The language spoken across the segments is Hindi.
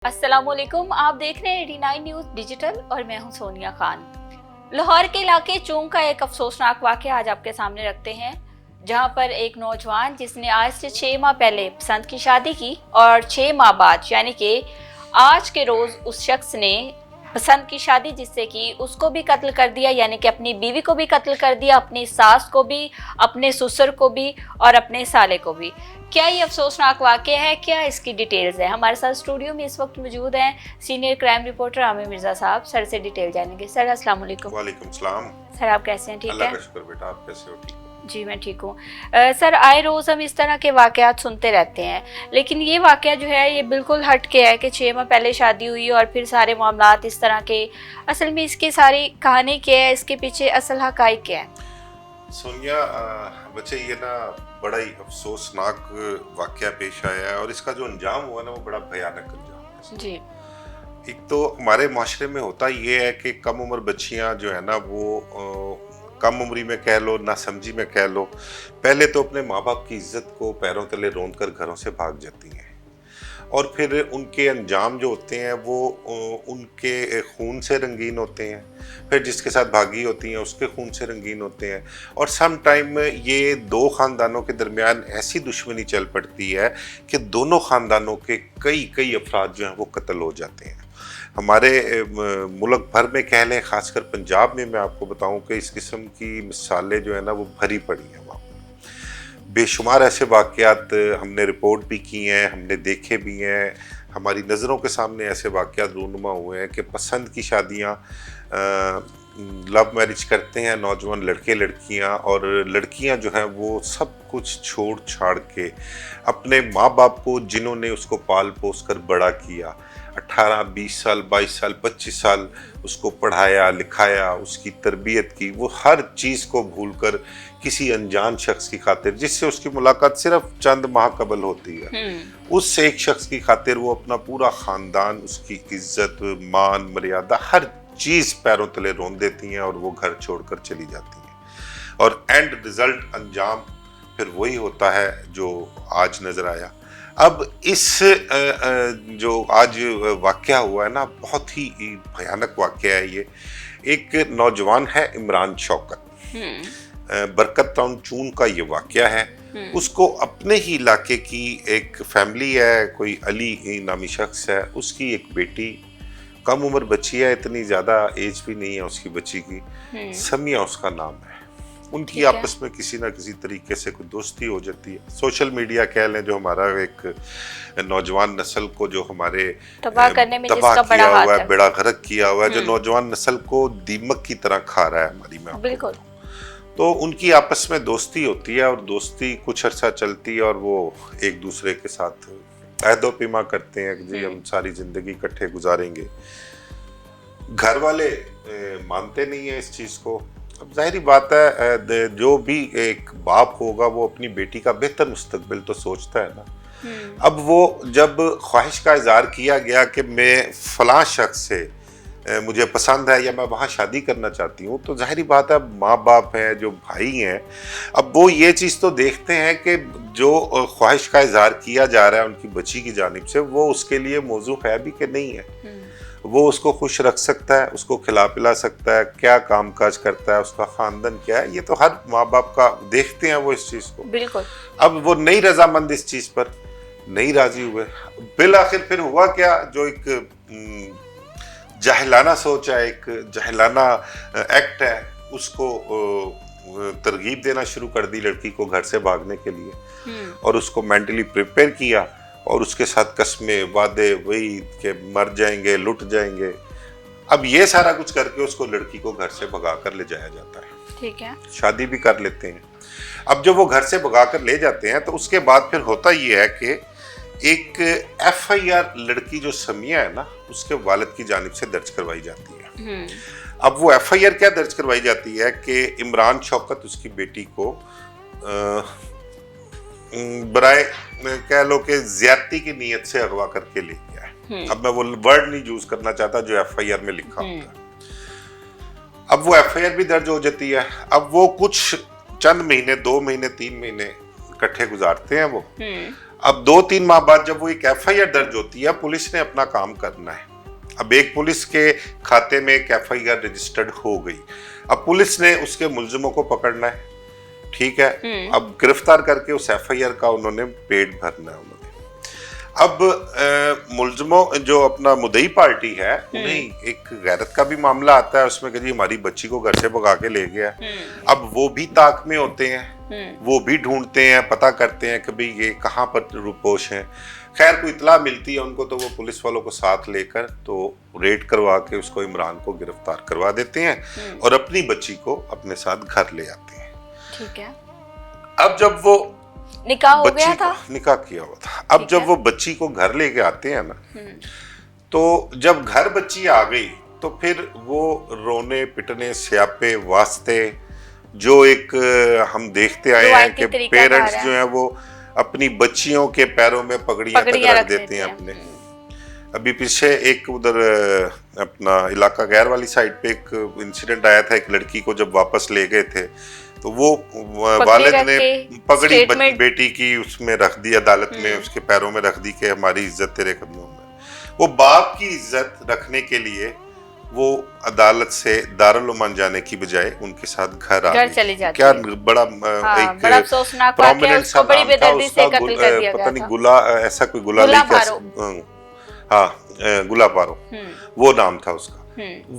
अस्सलामुअलैकुम, आप देख रहे हैं 89 न्यूज़ डिजिटल और मैं हूं सोनिया खान। लाहौर के इलाके चूंग का एक अफसोसनाक वाक़या आज आपके सामने रखते हैं, जहां पर एक नौजवान जिसने आज से 6 माह पहले पसंद की शादी की और 6 माह बाद यानी कि आज के रोज़ उस शख्स ने पसंद की शादी जिससे कि उसको भी कत्ल कर दिया, यानी कि अपनी बीवी को भी कत्ल कर दिया, अपनी सास को भी, अपने ससुर को भी और अपने साले को भी। क्या ये अफसोसनाक वाक़या है? क्या इसकी डिटेल्स है? हमारे साथ स्टूडियो में इस वक्त मौजूद हैं senior crime reporter Aamir Mirza साहब। सर से डिटेल जानेंगे। सर अस्सलाम वालेकुम। वालेकुम सलाम। सर आप कैसे हैं? ठीक है, अल्लाह का शुक्र बेटा, आप कैसे हो? ठीक हो? जी मैं ठीक हूँ। सर आए रोज़ हम इस तरह के वाक़यात सुनते रहते हैं, लेकिन ये वाक़या जो है ये बिल्कुल हट के है कि 6 माह पहले शादी हुई और फिर सारे मामलात इस तरह के। असल में इसकी सारी कहानी क्या है, इसके पीछे असल हक़ाइक़ क्या है? सोनिया, बच्चे ये ना बड़ा ही अफसोसनाक वाक़या पेश आया है और इसका जो अंजाम हुआ ना वो बड़ा भयानक अंजाम है जी। एक तो हमारे माशरे में होता ये है कि कम उम्र बच्चियां जो है ना वो कम उम्री में कह लो, ना समझी में कह लो, पहले तो अपने माँ बाप की इज्जत को पैरों तले रौंद कर घरों से भाग जाती हैं और फिर उनके अंजाम जो होते हैं वो उनके खून से रंगीन होते हैं, फिर जिसके साथ भागी होती हैं उसके खून से रंगीन होते हैं और सम टाइम ये दो ख़ानदानों के दरमियान ऐसी दुश्मनी चल पड़ती है कि दोनों ख़ानदानों के कई कई अफराद जो हैं वो कत्ल हो जाते हैं। हमारे मुल्क भर में कह लें, ख़ासकर पंजाब में मैं आपको बताऊं कि इस किस्म की मिसालें जो है ना वो भरी पड़ी हैं। वहाँ बेशुमार ऐसे वाक़यात हमने रिपोर्ट भी की हैं, हमने देखे भी हैं, हमारी नज़रों के सामने ऐसे वाक़यात रूनुमा हुए हैं कि पसंद की शादियाँ लव मैरिज करते हैं नौजवान लड़के लड़कियां, और लड़कियां जो हैं वो सब कुछ छोड़ छाड़ के अपने माँ बाप को, जिन्होंने उसको पाल पोस कर बड़ा किया, 18, 20 साल, 22 साल, 25 साल उसको पढ़ाया लिखाया, उसकी तरबियत की, वो हर चीज़ को भूलकर किसी अनजान शख्स की खातिर, जिससे उसकी मुलाकात सिर्फ चंद माह कबल होती है, उस एक शख्स की खातिर वो अपना पूरा ख़ानदान, उसकी इज्जत, मान, मर्यादा, हर चीज़ पैरों तले रौंद देती हैं और वो घर छोड़कर चली जाती हैं और एंड रिज़ल्ट, अंजाम फिर वही होता है जो आज नज़र आया। अब इस जो आज वाक़या हुआ है ना, बहुत ही भयानक वाक़या है ये। एक नौजवान है इमरान शौकत, बरकत टाउन चून का ये वाक़या है। उसको अपने ही इलाके की एक फैमिली है, कोई अली नामी शख्स है, उसकी एक बेटी, कम उम्र बच्ची है, इतनी ज़्यादा एज भी नहीं है उसकी बच्ची की, समिया उसका नाम है। उनकी आपस में किसी ना किसी तरीके से कोई दोस्ती हो जाती है। सोशल मीडिया कह लें, जो हमारा एक नौजवान नस्ल को जो हमारे तबाह करने में तबाह किया हुआ है, बेड़ा गर्क किया हुआ है, जो नौजवान नस्ल को दीमक की तरह खा रहा है हमारी में, बिल्कुल। तो उनकी आपस में दोस्ती होती है और दोस्ती कुछ अर्सा चलती है और वो एक दूसरे के साथ अहदो पीमा करते हैं कि जी हम सारी जिंदगी इकट्ठे गुजारेंगे। घर वाले मानते नहीं है इस चीज़ को। अब जाहिर बात है, जो भी एक बाप होगा वो अपनी बेटी का बेहतर मुस्तकबिल तो सोचता है ना। अब वो जब ख्वाहिश का इजहार किया गया कि मैं फलां शख्स से मुझे पसंद है या मैं वहाँ शादी करना चाहती हूँ, तो जाहिर बात है माँ बाप हैं, जो भाई हैं, अब वो ये चीज़ तो देखते हैं कि जो ख्वाहिश का इजहार किया जा रहा है उनकी बच्ची की जानिब से, वो उसके लिए मौजू है भी कि नहीं है, वो उसको खुश रख सकता है, उसको खिला पिला सकता है, क्या काम काज करता है, उसका ख़ानदान क्या है, ये तो हर माँ बाप का देखते हैं वो इस चीज़ को। बिल्कुल। अब वो नहीं रजामंद इस चीज़ पर, नहीं राजी हुए। बिल आखिर फिर हुआ क्या, जो एक जाहिलाना सोच है, एक जाहिलाना एक्ट है, उसको तरगीब देना शुरू कर दी लड़की को घर से भागने के लिए और उसको मेंटली प्रिपेयर किया और उसके साथ कस्में वादे वही कि मर जाएंगे, लुट जाएंगे। अब ये सारा कुछ करके उसको लड़की को घर से भगा कर ले जाया जाता है। ठीक है। शादी भी कर लेते हैं। अब जब वो घर से भगा कर ले जाते हैं तो उसके बाद फिर होता ये है कि एक FIR लड़की जो समिया है ना, उसके वालिद की जानिब से दर्ज करवाई जाती है। अब वो FIR क्या दर्ज करवाई जाती है कि इमरान शौकत उसकी बेटी को बराए कह लो कि ज्यादती की नीयत से अगवा करके ले गया है। अब मैं वो वर्ड नहीं यूज करना चाहता जो FIR में लिखा होता है। अब वो FIR भी दर्ज हो जाती है। अब वो कुछ चंद महीने, 2 महीने, 3 महीने इकट्ठे गुजारते हैं वो। अब 2-3 माह बाद जब वो एक FIR दर्ज होती है, पुलिस ने अपना काम करना है। अब एक पुलिस के खाते में एक FIR रजिस्टर्ड हो गई, अब पुलिस ने उसके मुलजिमों को पकड़ना है, ठीक है। अब गिरफ्तार करके उस FIR का उन्होंने पेड भरना है उन्होंने। अब मुलजिमों जो अपना मुद्दई पार्टी है, उन्हें एक गैरत का भी मामला आता है उसमें कि जी हमारी बच्ची को घर से भगा के ले गया। अब वो भी ताक में होते हैं, वो भी ढूंढते हैं, पता करते हैं कि भाई ये कहाँ पर रुपोश हैं। खैर कोई इतला मिलती है उनको तो वो पुलिस वालों को साथ लेकर तो रेड करवा के उसको इमरान को गिरफ्तार करवा देते हैं और अपनी बच्ची को अपने साथ घर ले आते हैं। ठीक है। अब जब वो निकाह हो गया था, निकाह किया हुआ था, अब जब वो बच्ची को घर लेके आते हैं ना, तो जब घर बच्ची आ गई तो फिर वो रोने पिटने स्यापे वास्ते जो एक हम देखते आए हैं कि पेरेंट्स जो है वो अपनी बच्चियों के पैरों में पगड़ियां तक रख देते हैं अपने। अभी पीछे एक उधर अपना इलाका गैर वाली साइड पे एक इंसिडेंट आया था, एक लड़की को जब वापस ले गए थे तो वो वालिद ने पगड़ी बेटी की उसमें रख दी, अदालत में उसके पैरों में रख दी कि हमारी इज्जत तेरे कदमों में। वो बाप की इज्जत रखने के लिए वो अदालत से दारुल उमान जाने की बजाय उनके साथ घर चली जाती। क्या बड़ा एक बड़ा अफसोसनाक प्रोमिनेंट सा बड़ी बेदर्दी से कत्ल कर दिया पता नहीं गुला ऐसा कोई गुला गुला पारो वो नाम था उसका।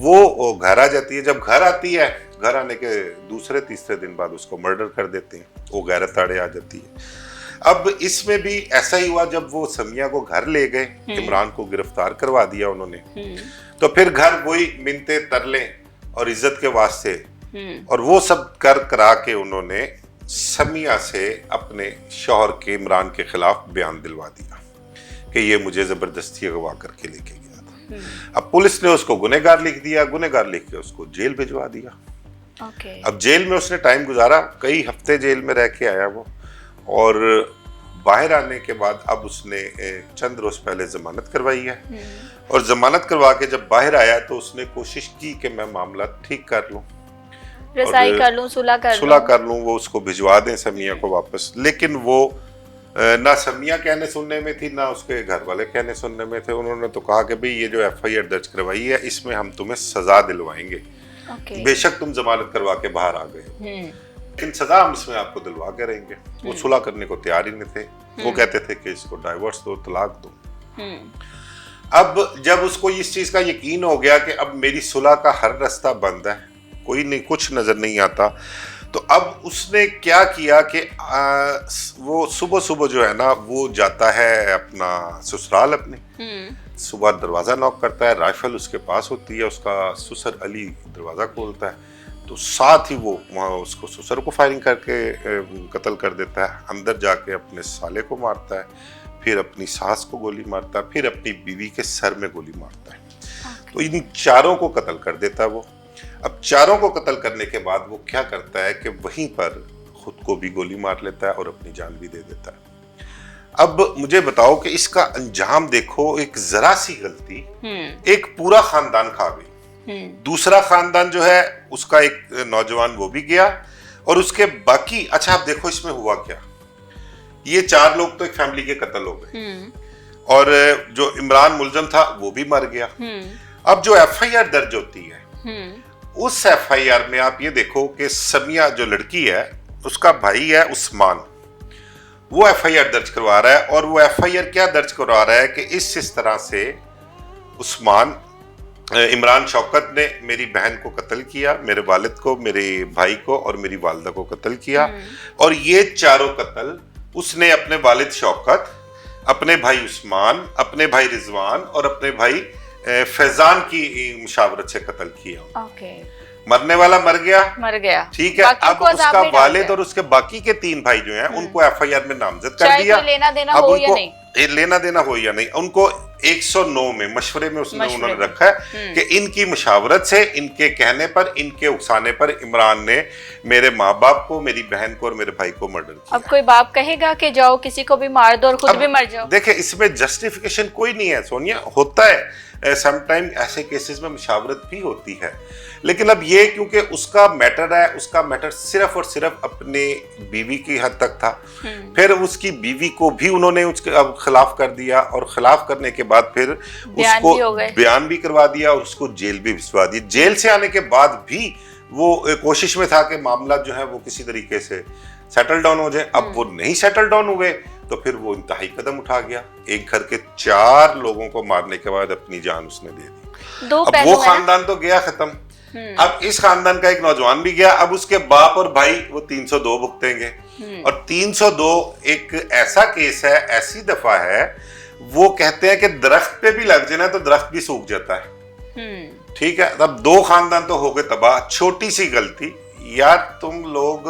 वो घर आ जाती है, जब घर आती है घर आने के दूसरे तीसरे दिन बाद उसको मर्डर कर देते हैं, वो गैरत आड़े आ जाती है। अब इसमें भी ऐसा ही हुआ, जब वो समिया को घर ले गए, इमरान को गिरफ्तार करवा दिया उन्होंने, तो फिर घर वही मिन्नते तरले और इज्जत के वास्ते और वो सब कर करा के उन्होंने समिया से अपने शौहर के इमरान के खिलाफ बयान दिलवा दिया कि ये मुझे जबरदस्ती अगवा करके लेके गया था। अब पुलिस ने उसको गुनहगार लिख दिया, गुनहगार लिख के उसको जेल भिजवा दिया। अब जेल में उसने टाइम गुजारा, कई हफ्ते जेल में रह के आया वो, और बाहर आने के बाद अब उसने चंद रोज पहले जमानत करवाई है और जमानत करवा के जब बाहर आया तो उसने कोशिश की कि मैं मामला ठीक कर लूं, रसाई कर लूं, सुलह कर लूं, वो उसको भिजवा दें समिया को वापस। लेकिन वो ना समिया कहने सुनने में थी ना उसके घर वाले कहने सुनने में थे। उन्होंने तो कहा कि भाई ये जो FIR दर्ज करवाई है इसमें हम तुम्हें सजा दिलवाएंगे, बेशक तुम जमानत करवा के बाहर आ गए लेकिन सजा हम इसमें आपको दिलवा के रहेंगे। वो सुलह करने को तैयार ही नहीं थे, वो कहते थे कि इसको डाइवोर्स दो, तलाक दो। अब जब उसको इस चीज का यकीन हो गया कि अब मेरी सुलह का हर रास्ता बंद है, कोई नहीं, कुछ नजर नहीं आता, तो अब उसने क्या किया कि वो सुबह सुबह जो है ना वो जाता है अपना ससुराल अपने, सुबह दरवाजा नॉक करता है, राइफल उसके पास होती है, उसका ससुर अली दरवाजा खोलता है तो साथ ही वो वहाँ उसको ससुर को फायरिंग करके कत्ल कर देता है। अंदर जाके अपने साले को मारता है, फिर अपनी सास को गोली मारता है, फिर अपनी बीवी के सर में गोली मारता है। तो इन चारों को कत्ल कर देता है वो। अब चारों को कत्ल करने के बाद वो क्या करता है कि वहीं पर खुद को भी गोली मार लेता है और अपनी जान भी दे देता है। अब मुझे बताओ कि इसका अंजाम देखो, एक जरा सी गलती एक पूरा खानदान खा गई। दूसरा खानदान जो है उसका एक नौजवान वो भी गया और उसके बाकी, अच्छा आप देखो इसमें हुआ क्या, ये 4 लोग तो एक फैमिली के कत्ल हो गए और जो इमरान मुलजम था वो भी मर गया। अब जो FIR दर्ज होती है उस FIR में आप ये देखो कि समिया जो लड़की है उसका भाई है उस्मान, वो FIR दर्ज करवा रहा है और वो FIR क्या दर्ज करवा रहा है कि इस तरह से उस्मान इमरान शौकत ने मेरी बहन को कत्ल किया, मेरे वालिद को, मेरे भाई को और मेरी वालिदा को कत्ल किया और ये चारों कत्ल उसने अपने वालिद शौकत, अपने भाई उस्मान, अपने भाई रिजवान और अपने भाई फैजान की मुशावरत से कत्ल किया। मरने वाला मर गया, ठीक है। अब उसका वालिद और उसके बाकी के 3 भाई जो हैं उनको FIR में नामजद कर दिया। लेना देना हो या नहीं, लेना देना हो या नहीं, उनको 109 में मशवरे में मशवरे उन्होंने में। रखा है कि इनकी मशावरत से, इनके कहने पर, इनके उकसाने पर इमरान ने मेरे माँ बाप को, मेरी बहन को और मेरे भाई को मर्डर किया। अब कोई बाप कहेगा कि जाओ किसी को भी मार दो और खुद भी मर जाओ। देखिए, इसमें जस्टिफिकेशन कोई नहीं है सोनिया, होता है समटाइम ऐसे केसेस में मुशावरत भी होती है, लेकिन अब ये क्योंकि उसका मैटर है, उसका मैटर सिर्फ और सिर्फ अपने बीवी की हद तक था, फिर उसकी बीवी को भी उन्होंने उसके अब खिलाफ कर दिया, और खिलाफ करने के बाद फिर उसको बयान भी करवा दिया और उसको जेल भी भिजवा दी। जेल से आने के बाद भी वो कोशिश में था कि मामला जो है वो किसी तरीके से सेटल डाउन हो जाए। अब वो नहीं सेटल डाउन हुए तो फिर वो इंतहाई कदम उठा गया, एक घर के 4 लोगों को मारने के बाद अपनी जान उसने दे दी। अब वो खानदान तो गया खत्म, अब इस खानदान का एक नौजवान भी गया। अब उसके बाप और भाई वो 302 भुगतेंगे, और 302 एक ऐसा केस है, ऐसी दफा है, वो कहते हैं कि दरख्त पे भी लग जाए ना तो दरख्त भी सूख जाता है। ठीक है, अब 2 खानदान तो हो गए तबाह। छोटी सी गलती यार, तुम लोग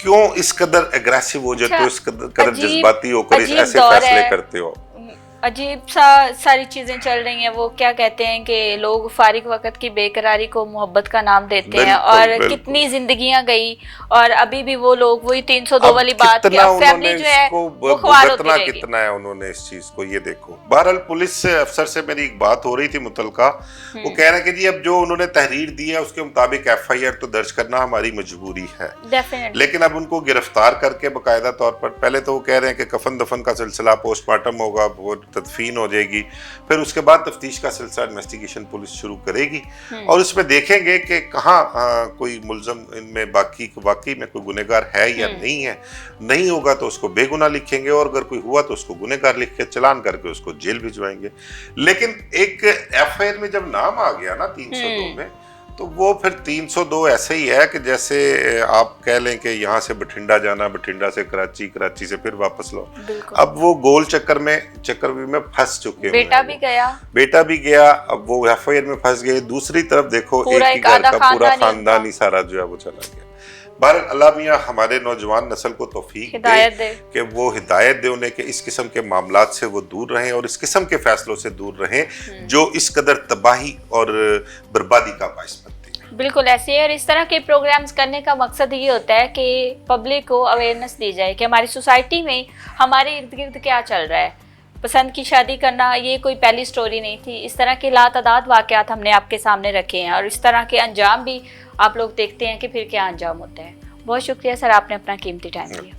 क्यों इस कदर एग्रेसिव हो जाते हो, इस कदर जज्बाती होकर ऐसे फैसले करते हो? अजीब सा सारी चीजें चल रही हैं। वो क्या कहते हैं कि लोग फारिग वक्त की बेकरारी को मोहब्बत का नाम देते हैं, और कितनी जिंदगियां गई, और अभी भी वो लोग वही 302 वाली बात की फैमिली जो है वो ख्वार होती रहेगी। कितना है उन्होंने इस चीज को, ये देखो। बहरहाल पुलिस अफसर से मेरी एक बात हो रही थी मुतलका, वो कह रहे हैं कि जी अब जो उन्होंने तहरीर दी है उसके मुताबिक FIR तो दर्ज करना हमारी मजबूरी है, लेकिन अब उनको गिरफ्तार करके बाकायदा तौर पर, पहले तो वो कह रहे हैं कि कफन दफन का सिलसिला, पोस्टमार्टम होगा, वो तदफीन हो जाएगी, फिर उसके बाद तफ्तीश का सिलसिला, इन्वेस्टिगेशन पुलिस शुरू करेगी, और उसमें देखेंगे कि कहाँ कोई मुल्ज़म इनमें वाकई में कोई गुनहगार है या नहीं है। नहीं होगा तो उसको बेगुनाह लिखेंगे, और अगर कोई हुआ तो उसको गुनहगार लिख के चालान करके उसको जेल भिजवाएंगे। लेकिन एक FIR में जब नाम आ गया ना 302 में, तो वो फिर 302 ऐसे ही है कि जैसे आप कह लें कि यहाँ से बठिंडा जाना, बठिंडा से कराची, कराची से फिर वापस लो। अब वो गोल चक्कर में फंस चुके हैं। बेटा भी गया, अब वो FIR में फंस गए। दूसरी तरफ देखो, एक ही घर का पूरा खानदान ही सारा जो है वो चला गया। बहरहाल अल्लाह मियां हमारे नौजवान नस्ल को तौफीक दे कि वो हिदायत दे उन्हें कि इस किस्म के मामलात से वो दूर रहें, और इस किस्म के फैसलों से दूर रहें जो इस कदर तबाही और बर्बादी का बाइस बनती है। बिल्कुल ऐसे है, और इस तरह के प्रोग्राम्स करने का मकसद ये होता है कि पब्लिक को अवेयरनेस दी जाए कि हमारी सोसाइटी में हमारे इर्द गिर्द क्या चल रहा है। पसंद की शादी करना ये कोई पहली स्टोरी नहीं थी, इस तरह के लातादाद वाक़यात हमने आपके सामने रखे हैं, और इस तरह के अंजाम भी आप लोग देखते हैं कि फिर क्या अंजाम होता है। बहुत शुक्रिया सर, आपने अपना कीमती टाइम दिया।